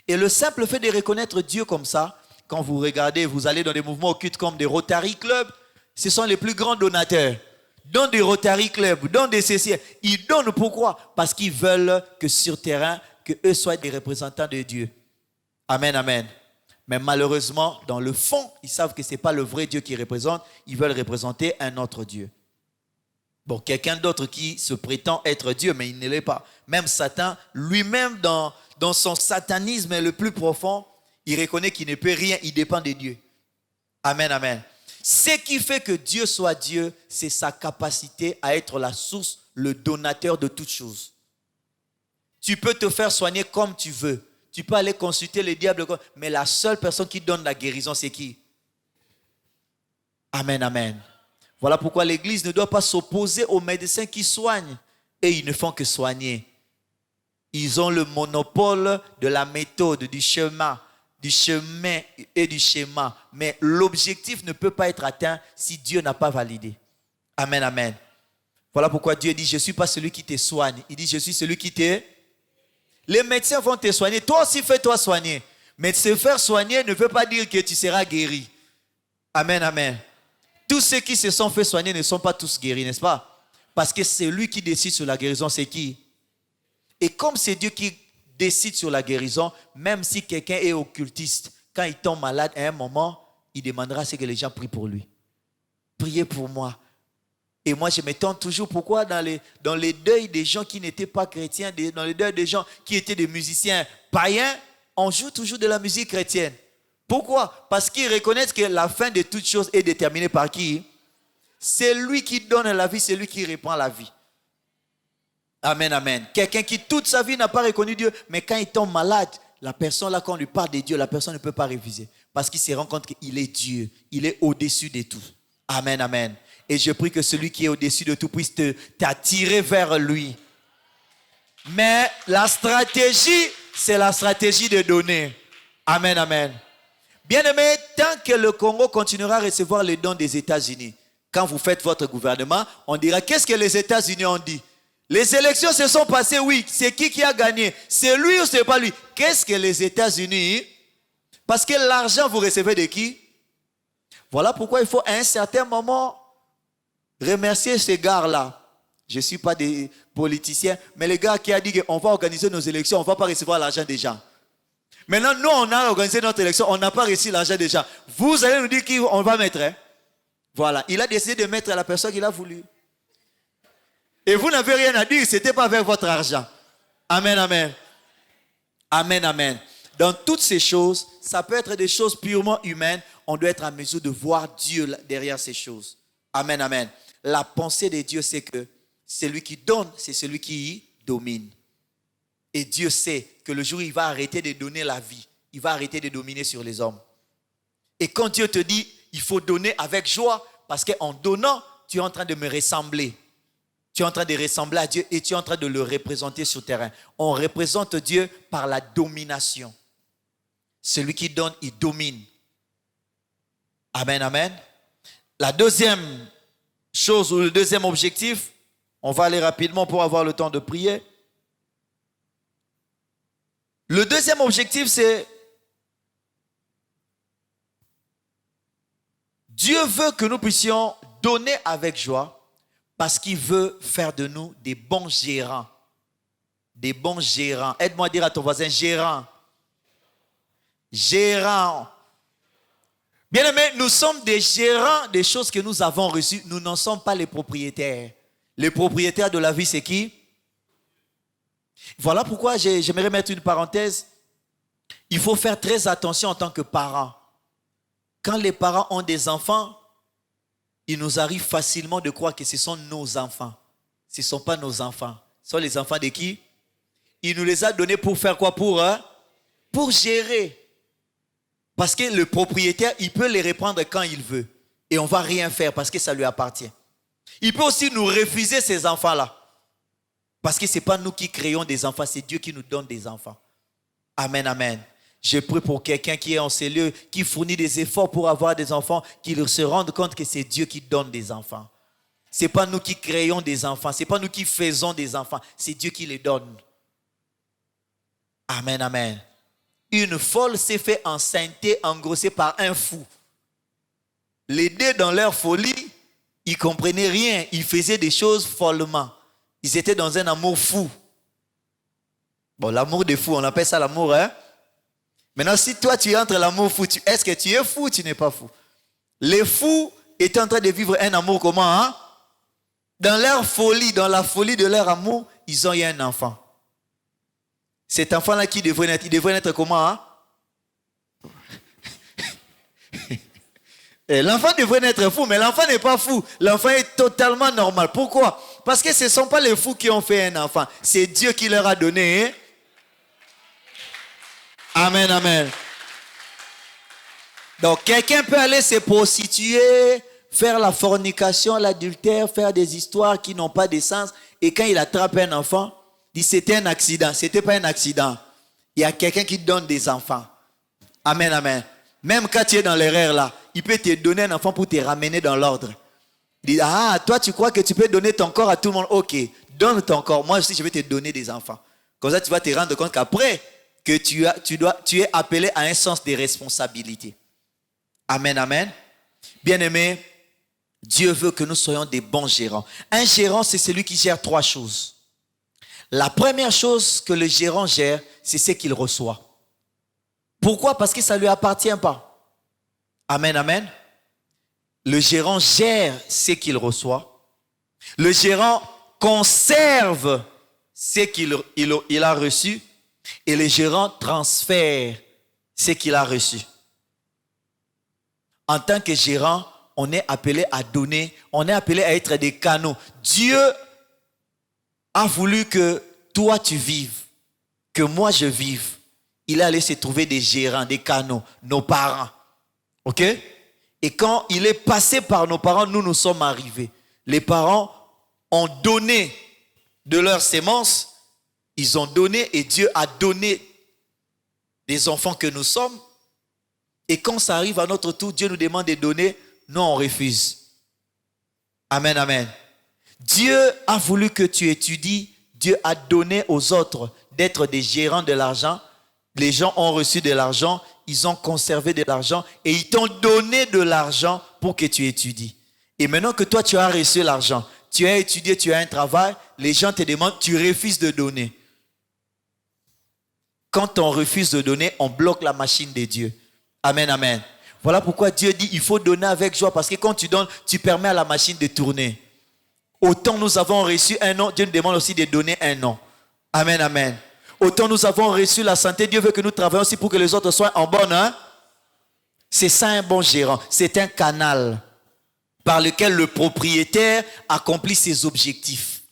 Et le simple fait de reconnaître Dieu comme ça, quand vous regardez, vous allez dans des mouvements occultes comme des Rotary Club, ce sont les plus grands donateurs. Dans des Rotary Club, dans des CCR, ils donnent pourquoi? Parce qu'ils veulent que sur terrain, que eux soient des représentants de Dieu. Amen, amen. Mais malheureusement, dans le fond, ils savent que ce n'est pas le vrai Dieu qu'ils représentent. Ils veulent représenter un autre Dieu. Bon, quelqu'un d'autre qui se prétend être Dieu, mais il ne l'est pas. Même Satan, lui-même, dans son satanisme le plus profond, il reconnaît qu'il ne peut rien, il dépend de Dieu. Amen, amen. Ce qui fait que Dieu soit Dieu, c'est sa capacité à être la source, le donateur de toutes choses. Tu peux te faire soigner comme tu veux. Tu peux aller consulter le diable, mais la seule personne qui donne la guérison, c'est qui? Amen, amen. Voilà pourquoi l'Église ne doit pas s'opposer aux médecins qui soignent. Et ils ne font que soigner. Ils ont le monopole de la méthode, du chemin et du schéma. Mais l'objectif ne peut pas être atteint si Dieu n'a pas validé. Amen, amen. Voilà pourquoi Dieu dit, je ne suis pas celui qui te soigne. Il dit, je suis celui qui te... Les médecins vont te soigner. Toi aussi, fais-toi soigner. Mais se faire soigner ne veut pas dire que tu seras guéri. Amen, amen. Tous ceux qui se sont fait soigner ne sont pas tous guéris, n'est-ce pas? Parce que c'est lui qui décide sur la guérison, c'est qui? Et comme c'est Dieu qui décide sur la guérison, même si quelqu'un est occultiste, quand il tombe malade à un moment, il demandera à ce que les gens prient pour lui. Priez pour moi. Et moi, je m'étonne toujours pourquoi dans les deuils des gens qui n'étaient pas chrétiens, dans les deuils des gens qui étaient des musiciens païens, on joue toujours de la musique chrétienne. Pourquoi? Parce qu'ils reconnaissent que la fin de toute chose est déterminée par qui? C'est lui qui donne la vie, c'est lui qui reprend la vie. Amen, amen. Quelqu'un qui toute sa vie n'a pas reconnu Dieu, mais quand il tombe malade, la personne là, quand on lui parle de Dieu, la personne ne peut pas réviser. Parce qu'il se rend compte qu'il est Dieu. Il est au-dessus de tout. Amen, amen. Et je prie que celui qui est au-dessus de tout puisse t'attirer vers lui. Mais la stratégie, c'est la stratégie de donner. Amen, amen. Bien-aimés, tant que le Congo continuera à recevoir les dons des États-Unis, quand vous faites votre gouvernement, on dira, qu'est-ce que les États-Unis ont dit? Les élections se sont passées, oui. C'est qui a gagné? C'est lui ou c'est pas lui? Qu'est-ce que les États-Unis? Parce que l'argent, vous recevez de qui? Voilà pourquoi il faut à un certain moment remercier ces gars-là. Je ne suis pas des politiciens, mais les gars qui a dit qu'on va organiser nos élections, on ne va pas recevoir l'argent des gens. Maintenant, nous, on a organisé notre élection, on n'a pas reçu l'argent des gens. Vous allez nous dire qui on va mettre. Hein? Voilà, il a décidé de mettre la personne qu'il a voulu. Et vous n'avez rien à dire, ce n'était pas avec votre argent. Amen, amen. Amen, amen. Dans toutes ces choses, ça peut être des choses purement humaines. On doit être en mesure de voir Dieu derrière ces choses. Amen, amen. La pensée de Dieu, c'est que celui qui donne, c'est celui qui domine. Et Dieu sait que le jour où il va arrêter de donner la vie, il va arrêter de dominer sur les hommes. Et quand Dieu te dit, il faut donner avec joie, parce qu'en donnant, tu es en train de me ressembler. Tu es en train de ressembler à Dieu et tu es en train de le représenter sur le terrain. On représente Dieu par la domination. Celui qui donne, il domine. Amen, amen. La deuxième chose ou le deuxième objectif, On va aller rapidement pour avoir le temps de prier. Le deuxième objectif, c'est Dieu veut que nous puissions donner avec joie parce qu'il veut faire de nous des bons gérants. Des bons gérants. Aide-moi à dire à ton voisin, gérant. Gérant. Bien-aimés, nous sommes des gérants des choses que nous avons reçues. Nous n'en sommes pas les propriétaires. Les propriétaires de la vie, c'est qui? Voilà pourquoi j'aimerais mettre une parenthèse. Il faut faire très attention en tant que parents. Quand les parents ont des enfants, il nous arrive facilement de croire que ce sont nos enfants. Ce ne sont pas nos enfants. Ce sont les enfants de qui? Il nous les a donnés pour faire quoi? Pour gérer. Parce que le propriétaire, il peut les reprendre quand il veut. Et on ne va rien faire parce que ça lui appartient. Il peut aussi nous refuser ces enfants-là. Parce que ce n'est pas nous qui créons des enfants, c'est Dieu qui nous donne des enfants. Amen, amen. Je prie pour quelqu'un qui est en ces lieux, qui fournit des efforts pour avoir des enfants, qu'il se rende compte que c'est Dieu qui donne des enfants. Ce n'est pas nous qui créons des enfants, ce n'est pas nous qui faisons des enfants, c'est Dieu qui les donne. Amen, amen. Une folle s'est fait enceinte, engrossée par un fou. Les deux, dans leur folie, ils ne comprenaient rien, ils faisaient des choses follement. Ils étaient dans un amour fou. Bon, l'amour des fous, on appelle ça l'amour, hein? Maintenant, si toi, tu es entre l'amour fou, est-ce que tu es fou ou tu n'es pas fou? Les fous étaient en train de vivre un amour comment, hein? Dans leur folie, dans la folie de leur amour, ils ont eu un enfant. Cet enfant-là qui devrait naître, il devrait naître comment, hein? L'enfant devrait naître fou, mais l'enfant n'est pas fou. L'enfant est totalement normal. Pourquoi? Parce que ce ne sont pas les fous qui ont fait un enfant. C'est Dieu qui leur a donné, hein? Amen, amen. Donc, quelqu'un peut aller se prostituer, faire la fornication, l'adultère, faire des histoires qui n'ont pas de sens. Et quand il attrape un enfant, il dit c'était un accident. Ce n'était pas un accident. Il y a quelqu'un qui donne des enfants. Amen, amen. Même quand tu es dans l'erreur là, il peut te donner un enfant pour te ramener dans l'ordre. Il dit, ah, toi tu crois que tu peux donner ton corps à tout le monde? Ok, donne ton corps. Moi aussi je vais te donner des enfants. Comme ça tu vas te rendre compte qu'après, que tu es appelé à un sens de responsabilité. Amen, amen. Bien-aimés, Dieu veut que nous soyons des bons gérants. Un gérant, c'est celui qui gère trois choses. La première chose que le gérant gère, c'est ce qu'il reçoit. Pourquoi? Parce que ça ne lui appartient pas. Amen, amen. Le gérant gère ce qu'il reçoit. Le gérant conserve ce qu'il a reçu. Et le gérant transfère ce qu'il a reçu. En tant que gérant, on est appelé à donner, on est appelé à être des canaux. Dieu a voulu que toi tu vives, que moi je vive. Il est allé se trouver des gérants, des canaux, nos parents. Ok? Et quand il est passé par nos parents, nous sommes arrivés. Les parents ont donné de leur sémence. Ils ont donné et Dieu a donné des enfants que nous sommes. Et quand ça arrive à notre tour, Dieu nous demande de donner. Non, on refuse. Amen, amen. Dieu a voulu que tu étudies. Dieu a donné aux autres d'être des gérants de l'argent. Les gens ont reçu de l'argent. Ils ont conservé de l'argent. Et ils t'ont donné de l'argent pour que tu étudies. Et maintenant que toi, tu as reçu l'argent, tu as étudié, tu as un travail, les gens te demandent, tu refuses de donner. Quand on refuse de donner, on bloque la machine de Dieu. Amen, amen. Voilà pourquoi Dieu dit il faut donner avec joie. Parce que quand tu donnes, tu permets à la machine de tourner. Autant nous avons reçu un nom, Dieu nous demande aussi de donner un nom. Amen, amen. Autant nous avons reçu la santé, Dieu veut que nous travaillions aussi pour que les autres soient en bonne. Hein? C'est ça un bon gérant. C'est un canal par lequel le propriétaire accomplit ses objectifs.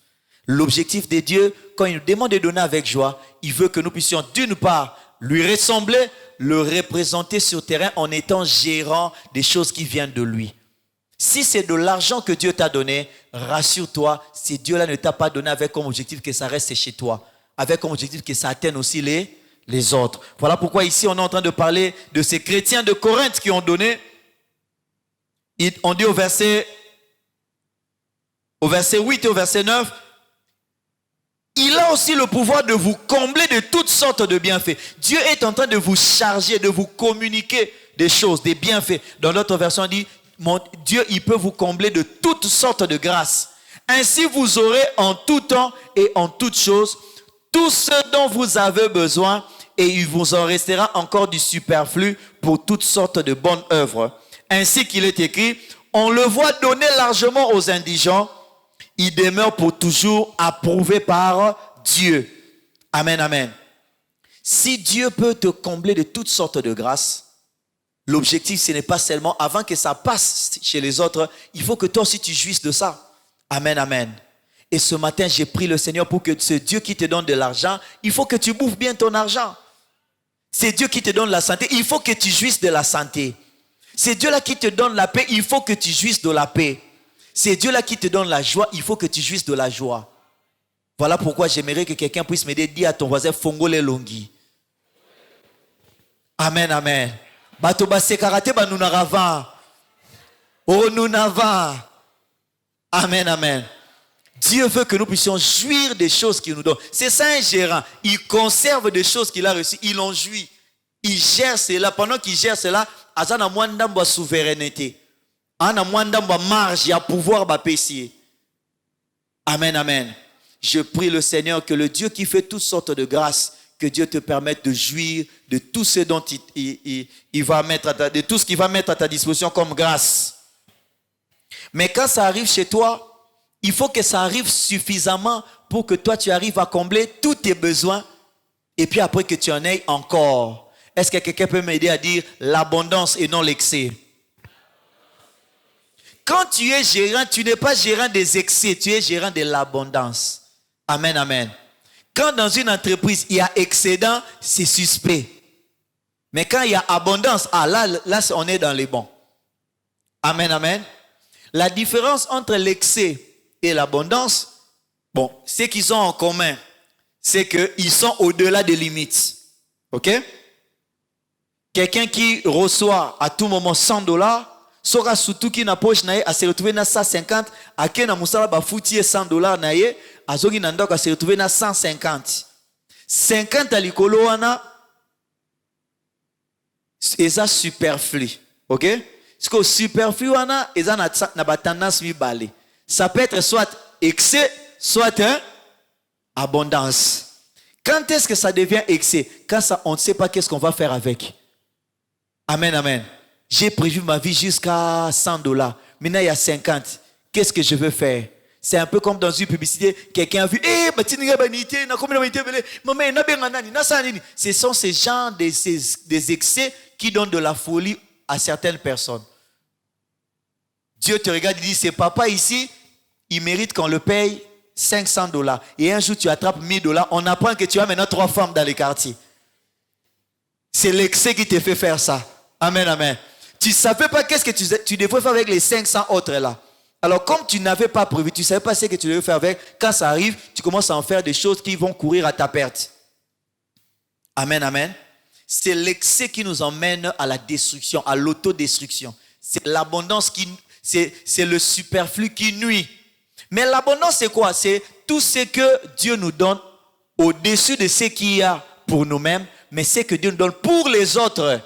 L'objectif de Dieu, quand il nous demande de donner avec joie, il veut que nous puissions d'une part lui ressembler, le représenter sur terrain en étant gérant des choses qui viennent de lui. Si c'est de l'argent que Dieu t'a donné, rassure-toi, si Dieu-là ne t'a pas donné avec comme objectif que ça reste chez toi, avec comme objectif que ça atteigne aussi les autres. Voilà pourquoi ici on est en train de parler de ces chrétiens de Corinthe qui ont donné. On dit au verset au verset 8 et au verset 9, il a aussi le pouvoir de vous combler de toutes sortes de bienfaits. Dieu est en train de vous charger, de vous communiquer des choses, des bienfaits. Dans notre version, on dit, Dieu, il peut vous combler de toutes sortes de grâces. Ainsi, vous aurez en tout temps et en toutes choses tout ce dont vous avez besoin, et il vous en restera encore du superflu pour toutes sortes de bonnes œuvres. Ainsi qu'il est écrit, on le voit donner largement aux indigents. Il demeure pour toujours approuvé par Dieu. Amen, amen. Si Dieu peut te combler de toutes sortes de grâces, l'objectif, ce n'est pas seulement, avant que ça passe chez les autres, il faut que toi aussi tu jouisses de ça. Amen, amen. Et ce matin, j'ai prié le Seigneur pour que ce Dieu qui te donne de l'argent, il faut que tu bouffes bien ton argent. C'est Dieu qui te donne la santé, il faut que tu jouisses de la santé. C'est Dieu-là qui te donne la paix, il faut que tu jouisses de la paix. C'est Dieu-là qui te donne la joie, il faut que tu jouisses de la joie. Voilà pourquoi j'aimerais que quelqu'un puisse m'aider, dis à ton voisin, Fongo le longi. Amen, amen. Bato ba sekarate ba nunarava. Oh nunava. Amen, amen. Dieu veut que nous puissions jouir des choses qu'il nous donne. C'est ça un gérant. Il conserve des choses qu'il a reçues. Il en jouit. Il gère cela. Pendant qu'il gère cela, il a une souveraineté. Il a une marge, il a pouvoir de Amen, amen. Je prie le Seigneur que le Dieu qui fait toutes sortes de grâces, que Dieu te permette de jouir de tout ce dont il va mettre de tout ce qu'il va mettre à ta disposition comme grâce. Mais quand ça arrive chez toi, il faut que ça arrive suffisamment pour que toi tu arrives à combler tous tes besoins et puis après que tu en aies encore. Est-ce que quelqu'un peut m'aider à dire l'abondance et non l'excès? Quand tu es gérant, tu n'es pas gérant des excès, tu es gérant de l'abondance. Amen, amen. Quand dans une entreprise, il y a excédent, c'est suspect. Mais quand il y a abondance, là, on est dans les bons. Amen, amen. La différence entre l'excès et l'abondance, bon, ce qu'ils ont en commun, c'est qu'ils sont au-delà des limites. Ok? Quelqu'un qui reçoit à tout moment $100, sera surtout qui n'a poche nae à se retrouver na 150, à qui n'a musala ba fouti $100 nae, à zogi nandok à se retrouver na 150. 50 à l'ikolo wana, c'est ça superflu. Ok? Parce que superflu wana, et ça n'a pas tendance à balai. Ça peut être soit excès, soit abondance. Quand est-ce que ça devient excès? Quand ça, on ne sait pas qu'est-ce qu'on va faire avec. Amen, amen. J'ai prévu ma vie jusqu'à $100. Maintenant, il y a 50. Qu'est-ce que je veux faire? C'est un peu comme dans une publicité. Quelqu'un a vu, ce sont ces gens des excès qui donnent de la folie à certaines personnes. Dieu te regarde et dit, c'est papa ici, il mérite qu'on le paye $500. Et un jour, tu attrapes $1000. On apprend que tu as maintenant 3 femmes dans les quartiers. C'est l'excès qui te fait faire ça. Amen, amen. Tu ne savais pas qu'est-ce que tu devrais faire avec les 500 autres là. Alors, comme tu n'avais pas prévu, tu ne savais pas ce que tu devais faire avec, quand ça arrive, tu commences à en faire des choses qui vont courir à ta perte. Amen, amen. C'est l'excès qui nous emmène à la destruction, à l'autodestruction. C'est l'abondance c'est le superflu qui nuit. Mais l'abondance, c'est quoi? C'est tout ce que Dieu nous donne au-dessus de ce qu'il y a pour nous-mêmes, mais ce que Dieu nous donne pour les autres.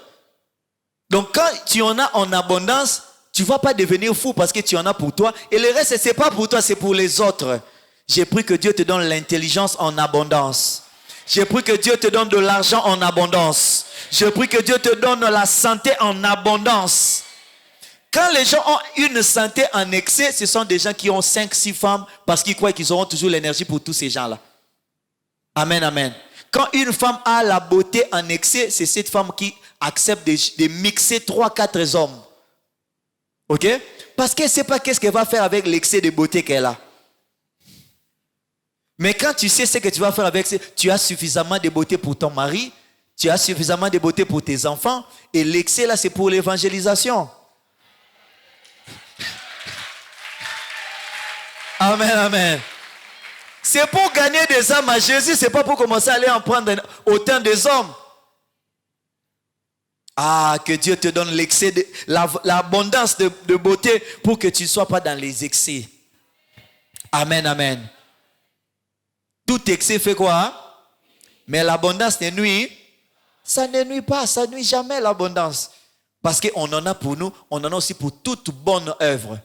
Donc, quand tu en as en abondance, tu ne vas pas devenir fou parce que tu en as pour toi. Et le reste, ce n'est pas pour toi, c'est pour les autres. J'ai pris que Dieu te donne l'intelligence en abondance. J'ai pris que Dieu te donne de l'argent en abondance. J'ai pris que Dieu te donne la santé en abondance. Quand les gens ont une santé en excès, ce sont des gens qui ont 5-6 femmes parce qu'ils croient qu'ils auront toujours l'énergie pour tous ces gens-là. Amen, amen. Quand une femme a la beauté en excès, c'est cette femme qui accepte de mixer 3-4 hommes. Ok? Parce qu'elle ne sait pas qu'est-ce qu'elle va faire avec l'excès de beauté qu'elle a. Mais quand tu sais ce que tu vas faire avec, tu as suffisamment de beauté pour ton mari, tu as suffisamment de beauté pour tes enfants, et l'excès là, c'est pour l'évangélisation. Amen, amen. C'est pour gagner des âmes à Jésus, c'est pas pour commencer à aller en prendre autant des hommes. Ah, que Dieu te donne l'excès, l'abondance de beauté pour que tu ne sois pas dans les excès. Amen, amen. Tout excès fait quoi? Hein? Mais l'abondance ne nuit. Ça ne nuit pas, ça ne nuit jamais l'abondance. Parce qu'on en a pour nous, on en a aussi pour toute bonne œuvre.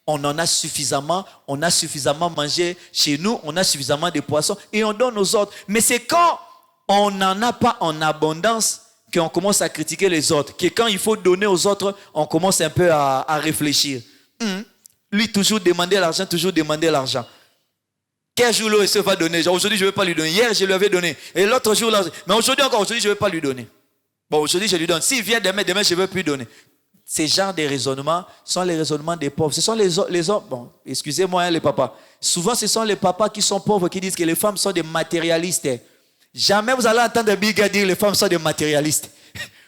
On en a suffisamment, on a suffisamment mangé chez nous, on a suffisamment de poissons et on donne aux autres. Mais c'est quand on n'en a pas en abondance qu'on commence à critiquer les autres. Que quand il faut donner aux autres, on commence un peu à réfléchir. Lui, toujours demander l'argent, toujours demander l'argent. Quel jour il se va donner? Genre, aujourd'hui, je ne vais pas lui donner. Hier, je lui avais donné. Et l'autre jour, là, mais aujourd'hui encore, aujourd'hui, je ne vais pas lui donner. Bon, aujourd'hui, je lui donne. S'il vient demain, je ne vais plus donner. Ces genres de raisonnements sont les raisonnements des pauvres. Ce sont les hommes. Bon, excusez-moi, hein, les papas. Souvent, ce sont les papas qui sont pauvres qui disent que les femmes sont des matérialistes. Jamais vous allez entendre Bill Gates dire que les femmes sont des matérialistes.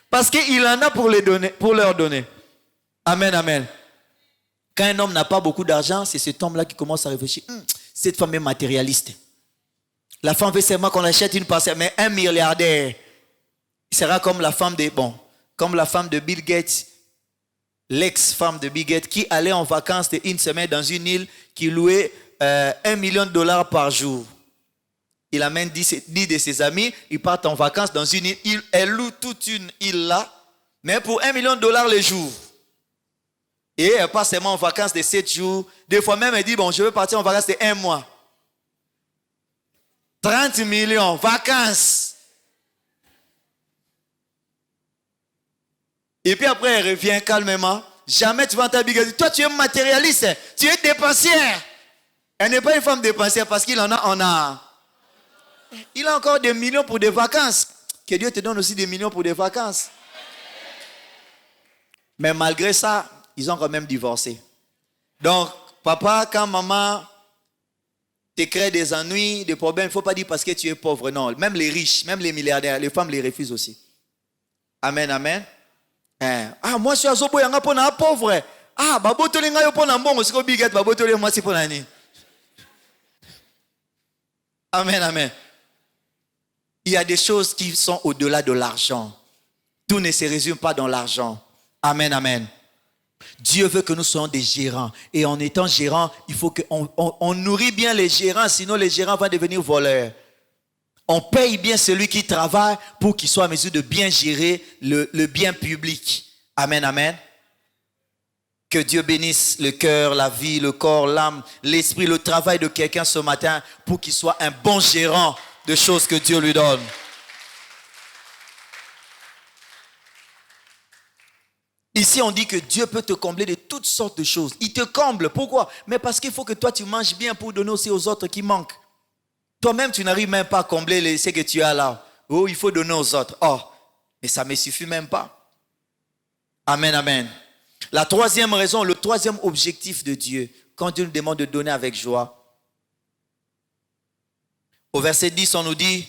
Parce qu'il en a pour leur donner. Amen, amen. Quand un homme n'a pas beaucoup d'argent, c'est cet homme-là qui commence à réfléchir. Cette femme est matérialiste. La femme veut seulement qu'on achète une parcelle, mais un milliardaire, il sera comme la femme de Bill Gates, l'ex-femme de Bill Gates, qui allait en vacances une semaine dans une île qui louait $1 million par jour. Il amène 10 de ses amis, ils partent en vacances dans une île. Elle loue toute une île là, mais pour $1 million le jour. Et elle part seulement en vacances de 7 jours. Des fois même, elle dit, bon, je veux partir en vacances de 1 mois. 30 millions, vacances. Et puis après, elle revient calmement. Jamais tu vas entendre Big dire, toi tu es matérialiste, tu es dépensière. Elle n'est pas une femme dépensière parce qu'il en a. Il a encore des millions pour des vacances. Que Dieu te donne aussi des millions pour des vacances. Mais malgré ça, ils ont quand même divorcé. Donc, papa, quand maman te crée des ennuis, des problèmes, il ne faut pas dire parce que tu es pauvre. Non, même les riches, même les milliardaires, les femmes les refusent aussi. Amen, amen. Ah, moi, je suis à Zobo, il y a un pauvre. Ah, babo tole nga yo pona mbongo, siko bigat babo tole moi si pona ni. Amen, amen. Il y a des choses qui sont au-delà de l'argent. Tout ne se résume pas dans l'argent. Amen, amen. Dieu veut que nous soyons des gérants. Et en étant gérant, il faut qu'on nourrit bien les gérants, sinon les gérants vont devenir voleurs. On paye bien celui qui travaille pour qu'il soit en mesure de bien gérer le bien public. Amen, amen. Que Dieu bénisse le cœur, la vie, le corps, l'âme, l'esprit, le travail de quelqu'un ce matin pour qu'il soit un bon gérant de choses que Dieu lui donne. Ici, on dit que Dieu peut te combler de toutes sortes de choses. Il te comble. Pourquoi? Mais parce qu'il faut que toi, tu manges bien pour donner aussi aux autres qui manquent. Toi-même, tu n'arrives même pas à combler ce que tu as là. Oh, il faut donner aux autres. Oh, mais ça ne me suffit même pas. Amen, amen. La troisième raison, le troisième objectif de Dieu, quand Dieu nous demande de donner avec joie. Au verset 10, on nous dit,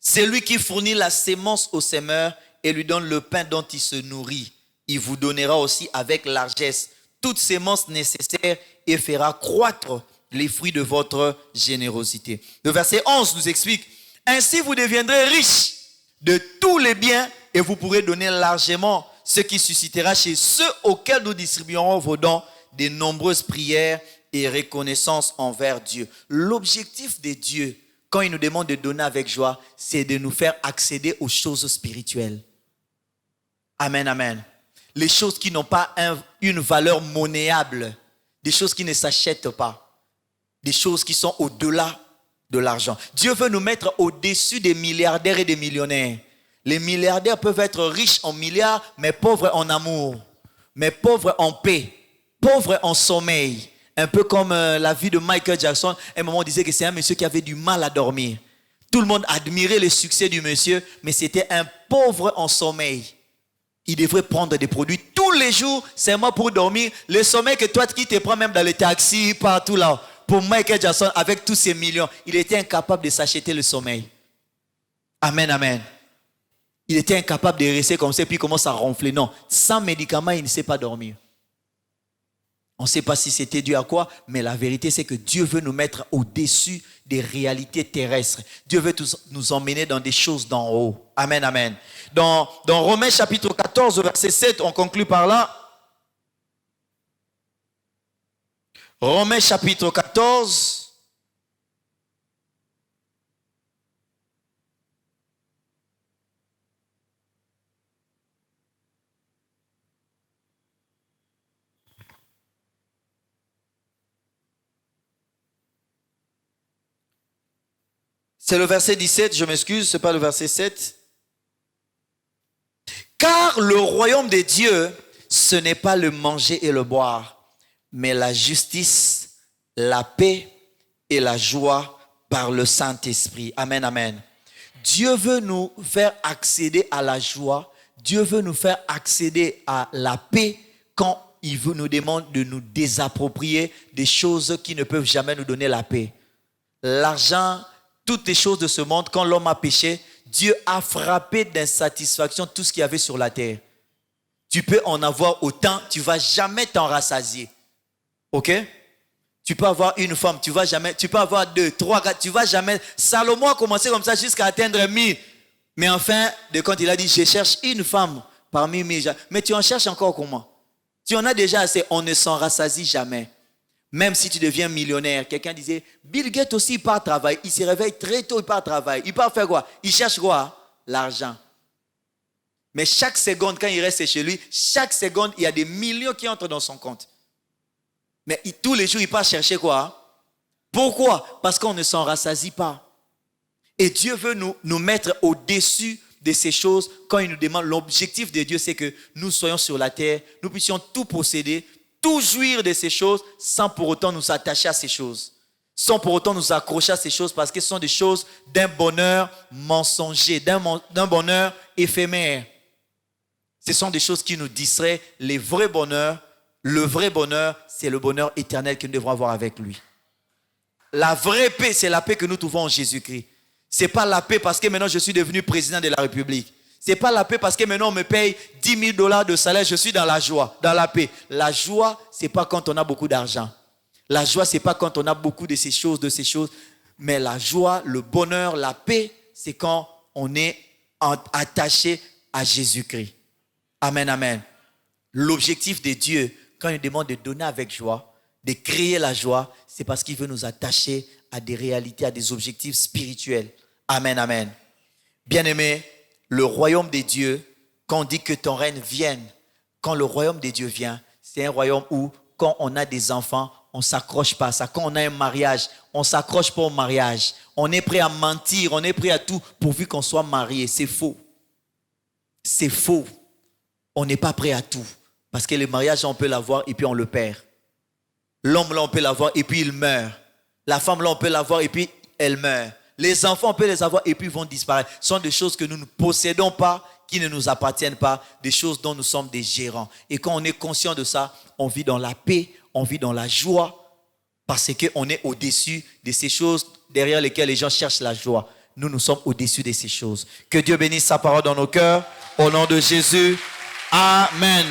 c'est lui qui fournit la sémence au semeur et lui donne le pain dont il se nourrit. Il vous donnera aussi avec largesse toute sémence nécessaire et fera croître les fruits de votre générosité. Le verset 11 nous explique, ainsi vous deviendrez riches de tous les biens et vous pourrez donner largement, ce qui suscitera chez ceux auxquels nous distribuerons vos dons de nombreuses prières et reconnaissance envers Dieu. L'objectif de Dieu, quand il nous demande de donner avec joie, c'est de nous faire accéder aux choses spirituelles. Amen, amen. Les choses qui n'ont pas une valeur monnayable, des choses qui ne s'achètent pas, des choses qui sont au-delà de l'argent. Dieu veut nous mettre au-dessus des milliardaires et des millionnaires. Les milliardaires peuvent être riches en milliards, mais pauvres en amour, mais pauvres en paix, pauvres en sommeil. Un peu comme la vie de Michael Jackson. À un moment, on disait que c'est un monsieur qui avait du mal à dormir. Tout le monde admirait le succès du monsieur, mais c'était un pauvre en sommeil. Il devrait prendre des produits tous les jours, seulement pour dormir. Le sommeil que toi qui te prends même dans les taxis, partout là. Pour Michael Jackson, avec tous ses millions, il était incapable de s'acheter le sommeil. Amen, amen. Il était incapable de rester comme ça, puis il commence à ronfler. Non, sans médicaments, il ne sait pas dormir. On ne sait pas si c'était dû à quoi, mais la vérité, c'est que Dieu veut nous mettre au-dessus des réalités terrestres. Dieu veut nous emmener dans des choses d'en haut. Amen, amen. Dans Romains chapitre 14, verset 7, on conclut par là. Romains chapitre 14. C'est le verset 17, je m'excuse, ce n'est pas le verset 7. Car le royaume des dieux, ce n'est pas le manger et le boire, mais la justice, la paix et la joie par le Saint-Esprit. Amen, amen. Dieu veut nous faire accéder à la joie. Dieu veut nous faire accéder à la paix quand il nous demande de nous désapproprier des choses qui ne peuvent jamais nous donner la paix. L'argent, toutes les choses de ce monde, quand l'homme a péché, Dieu a frappé d'insatisfaction tout ce qu'il y avait sur la terre. Tu peux en avoir autant, tu ne vas jamais t'en rassasier. Ok? Tu peux avoir une femme, tu peux avoir 2, 3, 4, tu ne vas jamais. Salomon a commencé comme ça jusqu'à atteindre 1000. Mais enfin, quand il a dit, je cherche une femme parmi 1000. Mais tu en cherches encore comment? Tu en as déjà assez, on ne s'en rassasie jamais. Même si tu deviens millionnaire, quelqu'un disait, Bill Gates aussi, il part travailler. Il se réveille très tôt, il part travailler. Il part faire quoi? Il cherche quoi? L'argent. Mais chaque seconde, quand il reste chez lui, chaque seconde, il y a des millions qui entrent dans son compte. Mais tous les jours, il part chercher quoi? Pourquoi? Parce qu'on ne s'en rassasie pas. Et Dieu veut nous mettre au-dessus de ces choses. Quand il nous demande, l'objectif de Dieu, c'est que nous soyons sur la terre, nous puissions tout posséder, tout jouir de ces choses sans pour autant nous attacher à ces choses. Sans pour autant nous accrocher à ces choses parce que ce sont des choses d'un bonheur mensonger, d'un bonheur éphémère. Ce sont des choses qui nous distraient. Le vrai bonheur, c'est le bonheur éternel que nous devrons avoir avec lui. La vraie paix, c'est la paix que nous trouvons en Jésus-Christ. Ce n'est pas la paix parce que maintenant je suis devenu président de la République. Ce n'est pas la paix parce que maintenant on me paye $10,000 de salaire, je suis dans la joie, dans la paix. La joie, ce n'est pas quand on a beaucoup d'argent. La joie, ce n'est pas quand on a beaucoup de ces choses. Mais la joie, le bonheur, la paix, c'est quand on est attaché à Jésus-Christ. Amen, amen. L'objectif de Dieu, quand il demande de donner avec joie, de créer la joie, c'est parce qu'il veut nous attacher à des réalités, à des objectifs spirituels. Amen, amen. Bien-aimés, le royaume des dieux, quand on dit que ton règne vienne, quand le royaume des dieux vient, c'est un royaume où, quand on a des enfants, on ne s'accroche pas à ça. Quand on a un mariage, on ne s'accroche pas au mariage. On est prêt à mentir, on est prêt à tout pourvu qu'on soit marié. C'est faux. C'est faux. On n'est pas prêt à tout. Parce que le mariage, on peut l'avoir et puis on le perd. L'homme, là, on peut l'avoir et puis il meurt. La femme, là, on peut l'avoir et puis elle meurt. Les enfants, on peut les avoir et puis ils vont disparaître. Ce sont des choses que nous ne possédons pas, qui ne nous appartiennent pas, des choses dont nous sommes des gérants. Et quand on est conscient de ça, on vit dans la paix, on vit dans la joie, parce qu'on est au-dessus de ces choses derrière lesquelles les gens cherchent la joie. Nous sommes au-dessus de ces choses. Que Dieu bénisse sa parole dans nos cœurs. Au nom de Jésus. Amen.